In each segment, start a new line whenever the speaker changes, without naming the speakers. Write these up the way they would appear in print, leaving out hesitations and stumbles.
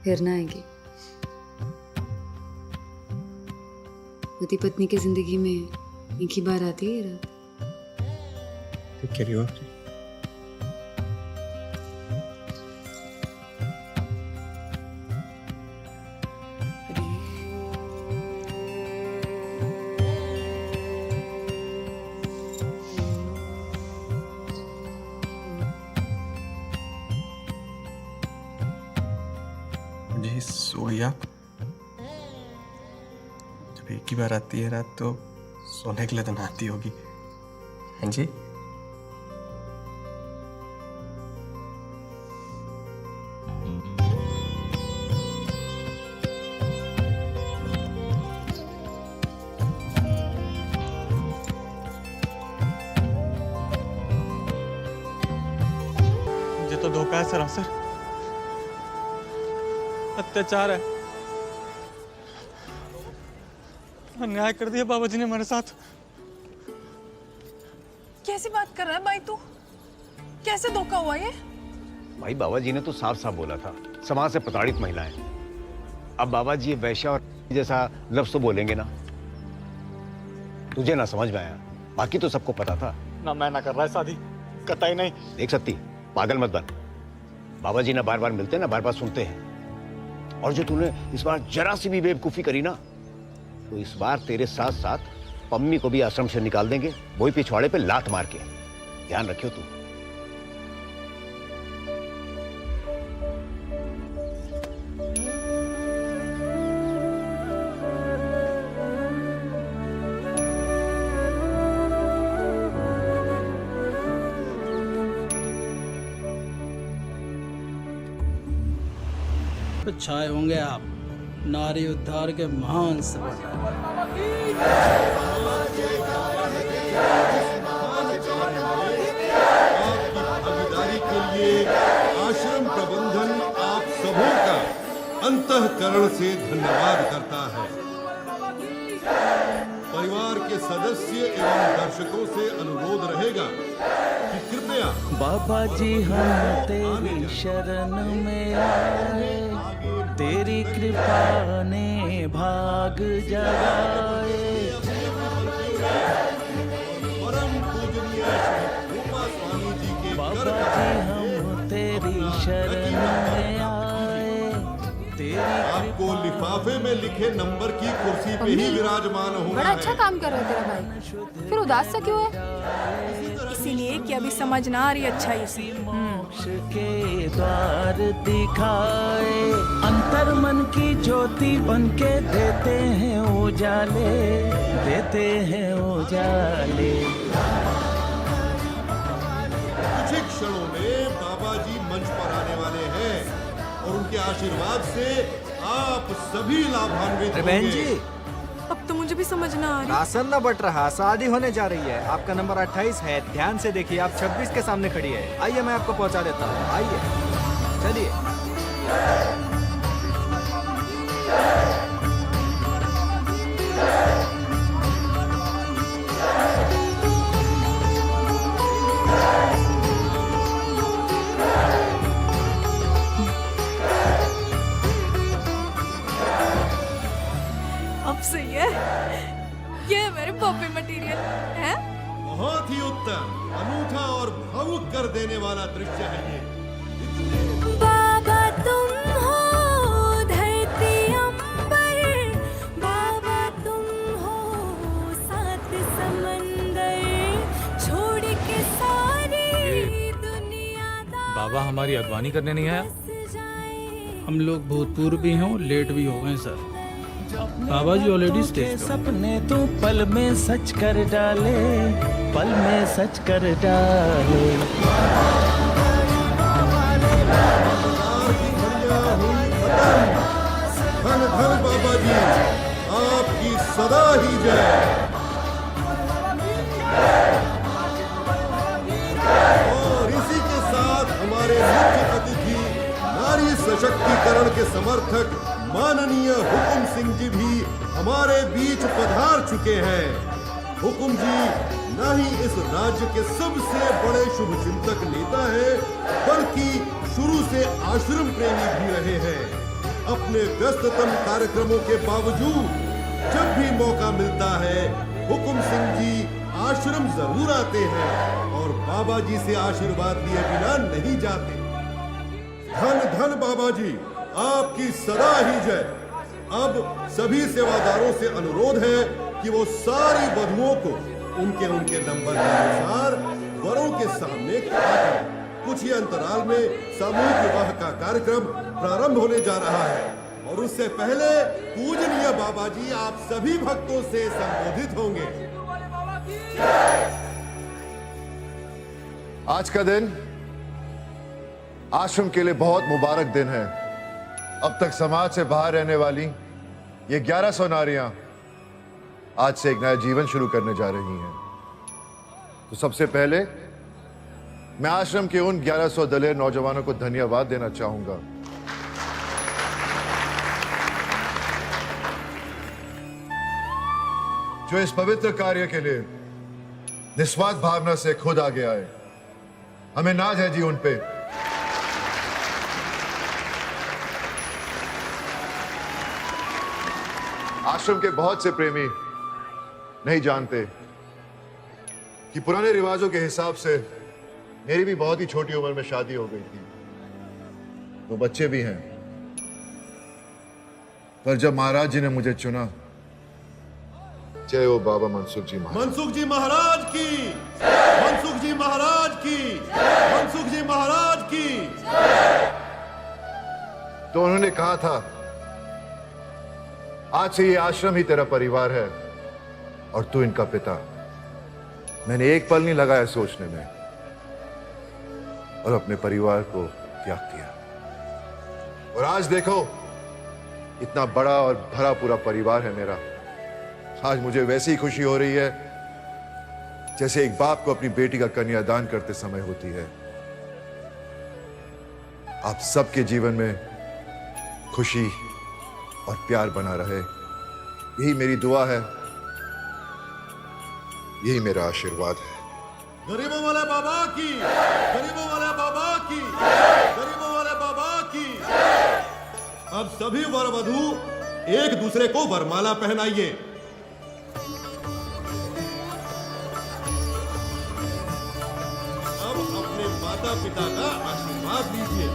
फिर ना आएगी। पति पत्नी की जिंदगी में एक ही बार आती है ये रात।
तो कह रही हो आप? जी सोई आप? जब एक ही बार आती है रात तो सोने के लिए तो ना आती होगी। हाँ जी।
मुझे तो धोखा है सरासर, अत्याचार है, अन्याय कर दिया बाबा जी ने हमारे साथ।
कैसी बात कर रहा है भाई तू? कैसे धोखा हुआ ये?
भाई बाबा जी ने तो साफ साफ बोला था समाज से प्रताड़ित महिलाएं। अब बाबा जी वैश्या और जैसा लफ्ज तो बोलेंगे ना। तुझे ना समझ में आया, बाकी तो सबको पता था
ना। मैं ना कर रहा है शादी, कतई नहीं।
देख सत्ती, पागल मत बन। बाबा जी ना बार बार मिलते ना, बार बार सुनते हैं। और जो तूने इस बार जरा सी भी बेवकूफी करी ना, तो इस बार तेरे साथ साथ पम्मी को भी आश्रम से निकाल देंगे, वही पिछवाड़े पे लात मार के। ध्यान रखियो तू।
तो छाए होंगे आप नारी उद्धार के महान सपूत।
भागीदारी के लिए आश्रम प्रबंधन आप सबों का अंतःकरण से धन्यवाद करता है। परिवार के सदस्य एवं दर्शकों से अनुरोध रहेगा कि कृपया
बाबा जी हम तेरी शरण में आए, तेरी कृपा ने भाग जगाए।
परम पूजनीय श्री रूपा स्वामी जी के
बाबा जी हम तेरी शरण में आए, तेरी
आपको लिफाफे में लिखे नंबर की कुर्सी पे ही विराजमान होना
बड़ा अच्छा
है।
काम कर रहा है तेरा भाई, फिर उदास सा क्यों है? इसीलिए कि अभी समझ ना आ रही अच्छाई से।
मोक्ष के द्वार दिखाए, अंतर मन की ज्योति बन के देते हैं उजाले, देते हैं उजाले।
कुछ ही क्षणों में बाबा जी मंच पर आने वाले हैं और उनके आशीर्वाद से आप सभी लाभान्वित
बहन
होंगे।
जी,
अब तो मुझे भी समझ ना आ रही।
आसन न बट रहा, शादी होने जा रही है। आपका नंबर 28 है, ध्यान से देखिए। आप 26 के सामने खड़ी है। आइए मैं आपको पहुंचा देता हूँ, आइए चलिए।
अब सही है, ये है मेरे पॉपी मटेरियल है।
बहुत ही उत्तम, अनूठा और भावुक कर देने वाला दृश्य है ये।
बाबा तुम हो धरती अंबर, बाबा तुम हो सात समंदर, छोड़ के सारी दुनिया
बाबा हमारी अगवानी करने नहीं आया।
हम लोग भूतपूर्व भी हैं और लेट भी हो गए सर। बाबा जी ऑलरेडी स्टेज पे। सपने तो पल में सच कर डाले, पल में सच कर डाले।
धन धन बाबा जी, आपकी सदा ही जय। और इसी के साथ हमारे मुख्य अतिथि नारी सशक्तिकरण के समर्थक माननीय हुकुम सिंह जी भी हमारे बीच पधार चुके हैं। हुकुम जी न ही इस राज्य के सबसे बड़े शुभचिंतक नेता हैं, बल्कि शुरू से आश्रम प्रेमी भी रहे हैं। अपने व्यस्ततम कार्यक्रमों के बावजूद जब भी मौका मिलता है हुकुम सिंह जी आश्रम जरूर आते हैं और बाबा जी से आशीर्वाद लिए बिना नहीं जाते। धन धन बाबा जी, आपकी सदा ही जय। अब सभी सेवादारों से अनुरोध है कि वो सारी वधुओं को उनके उनके नंबर के अनुसार वरों के सामने खड़ा करें। कुछ ही अंतराल में सामूहिक विवाह का कार्यक्रम प्रारंभ होने जा रहा है और उससे पहले पूजनीय बाबा जी आप सभी भक्तों से संबोधित होंगे।
आज का दिन आश्रम के लिए बहुत मुबारक दिन है। अब तक समाज से बाहर रहने वाली ये 1100 नारियां आज से एक नया जीवन शुरू करने जा रही हैं। तो सबसे पहले मैं आश्रम के उन 1100 दलेर नौजवानों को धन्यवाद देना चाहूंगा जो इस पवित्र कार्य के लिए निस्वार्थ भावना से खुद आगे आए। हमें नाज है जी उन पे। आश्रम के बहुत से प्रेमी नहीं जानते कि पुराने रिवाजों के हिसाब से मेरी भी बहुत ही छोटी उम्र में शादी हो गई थी, तो बच्चे भी हैं। पर जब महाराज जी ने मुझे चुना, जय हो बाबा मनसुख जी महाराज।
मनसुख जी महाराज की, मनसुख जी महाराज की, मनसुख जी महाराज की।
तो उन्होंने कहा था आज से ये आश्रम ही तेरा परिवार है और तू इनका पिता। मैंने एक पल नहीं लगाया सोचने में और अपने परिवार को त्याग दिया। और आज देखो इतना बड़ा और भरा पूरा परिवार है मेरा। आज मुझे वैसी ही खुशी हो रही है जैसे एक बाप को अपनी बेटी का कन्यादान करते समय होती है। आप सबके जीवन में खुशी और प्यार बना रहे, यही मेरी दुआ है, यही मेरा आशीर्वाद है।
गरीबों वाले बाबा की, गरीबों वाले बाबा की, गरीबों वाले बाबा की। अब सभी वर वधू एक दूसरे को वरमाला पहनाइए। अब अपने माता पिता का आशीर्वाद लीजिए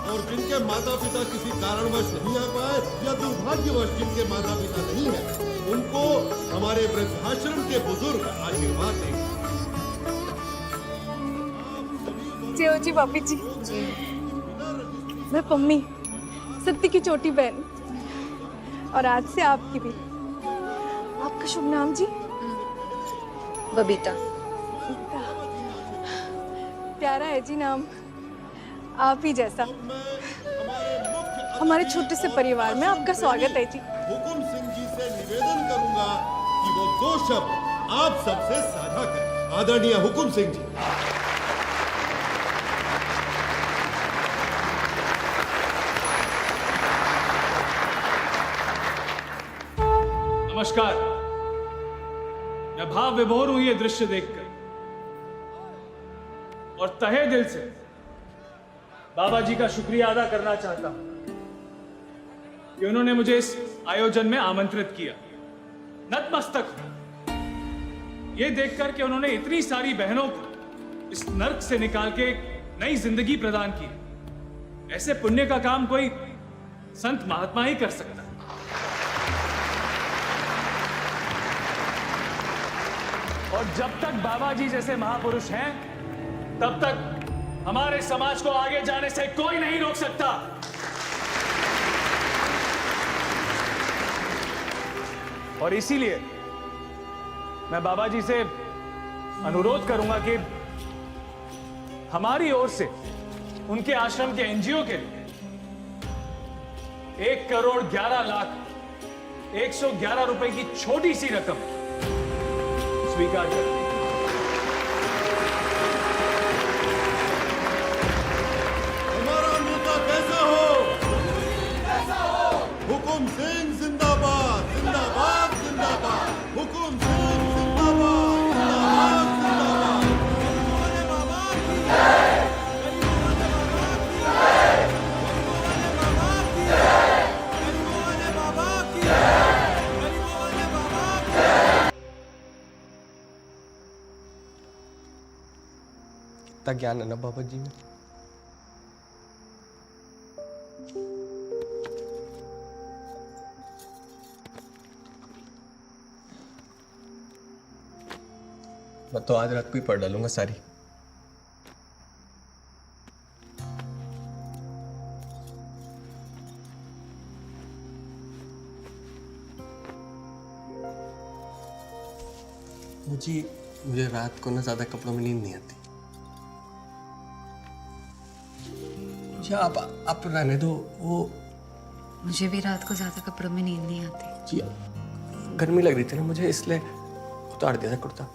और जिनके माता पिता किसी कारणवश नहीं आ पाए या दुर्भाग्यवश जिनके माता पिता नहीं है, उनको हमारे वृद्धाश्रम के बुजुर्ग आशीर्वाद देंगे।
जय जी भाभी जी। मैं पम्मी, सत्य की छोटी बहन, और आज से आपकी भी। आपका शुभ नाम जी?
बबीता।
प्यारा है जी नाम, आप ही जैसा। हमारे छोटे से परिवार में आपका स्वागत है जी।
हुकुम सिंह जी से निवेदन करूंगा कि वो 2 शब्द आप सबसे साझा करें। आदरणीय हुकुम सिंह जी।
नमस्कार। मैं भाव विभोर हूं ये दृश्य देखकर और तहे दिल से बाबा जी का शुक्रिया अदा करना चाहता हूं कि उन्होंने मुझे इस आयोजन में आमंत्रित किया। नतमस्तक हूं ये देखकर कि उन्होंने इतनी सारी बहनों को इस नर्क से निकाल के एक नई जिंदगी प्रदान की। ऐसे पुण्य का काम कोई संत महात्मा ही कर सकता। और जब तक बाबा जी जैसे महापुरुष हैं, तब तक हमारे समाज को आगे जाने से कोई नहीं रोक सकता। और इसीलिए मैं बाबा जी से अनुरोध करूंगा कि हमारी ओर से उनके आश्रम के एनजीओ के लिए 1,11,01,11 रुपए की छोटी सी रकम स्वीकार करें।
हमारा नेता कैसा हो? हुकुम सिंह जिंदाबाद, जिंदाबाद, जिंदाबाद। हुकुम सिंह जिंदाबाद, जिंदाबाद, जिंदाबाद। गरीबों वाले बाबा की जय, गरीबों वाले बाबा की जय, गरीबों वाले बाबा की जय।
इतना ज्ञान है ना बाबा जी में। मैं तो आज रात को ही पढ़ डालूंगा सारी। मुझे रात को ना ज्यादा कपड़ों में नींद नहीं आती। मुझे आप रहने दो। वो
मुझे भी रात को ज्यादा कपड़ों में नींद नहीं आती।
जी गर्मी लग रही थी ना मुझे, इसलिए उतार दिया था कुर्ता।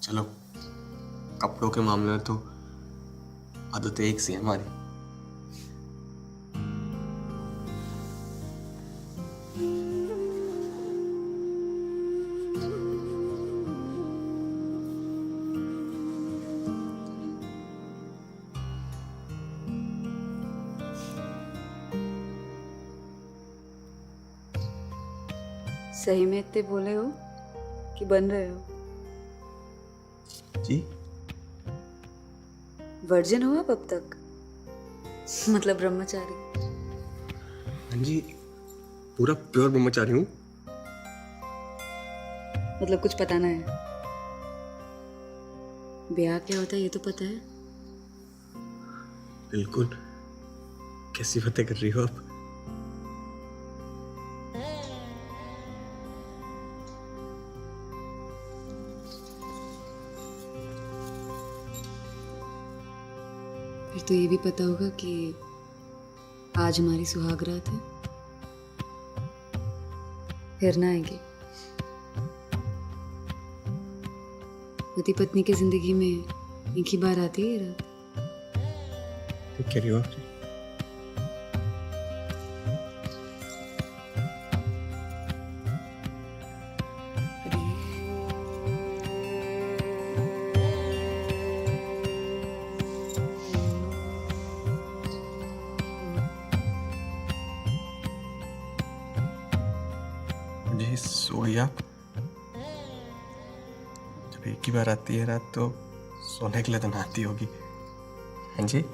चलो कपड़ों के मामले में तो आदतें एक सी है हमारी।
सही में इतने बोले हो कि बन रहे हो?
जी
वर्जिन हो आप अब तक? मतलब ब्रह्मचारी?
हाँ जी, पूरा प्योर ब्रह्मचारी हूँ।
मतलब कुछ पता ना है? ब्याह क्या होता है ये तो पता है?
बिल्कुल। कैसी बातें कर रही हो आप?
फिर तो ये भी पता होगा कि आज हमारी सुहाग रात है। फिर ना आएगी। पति पत्नी की जिंदगी में एक ही बार आती है ये रात।
क्या कह रही हो आप? जी सो गई आप? जब एक ही बार आती है रात तो सोने के लिए तो ना आती होगी। हाँ जी।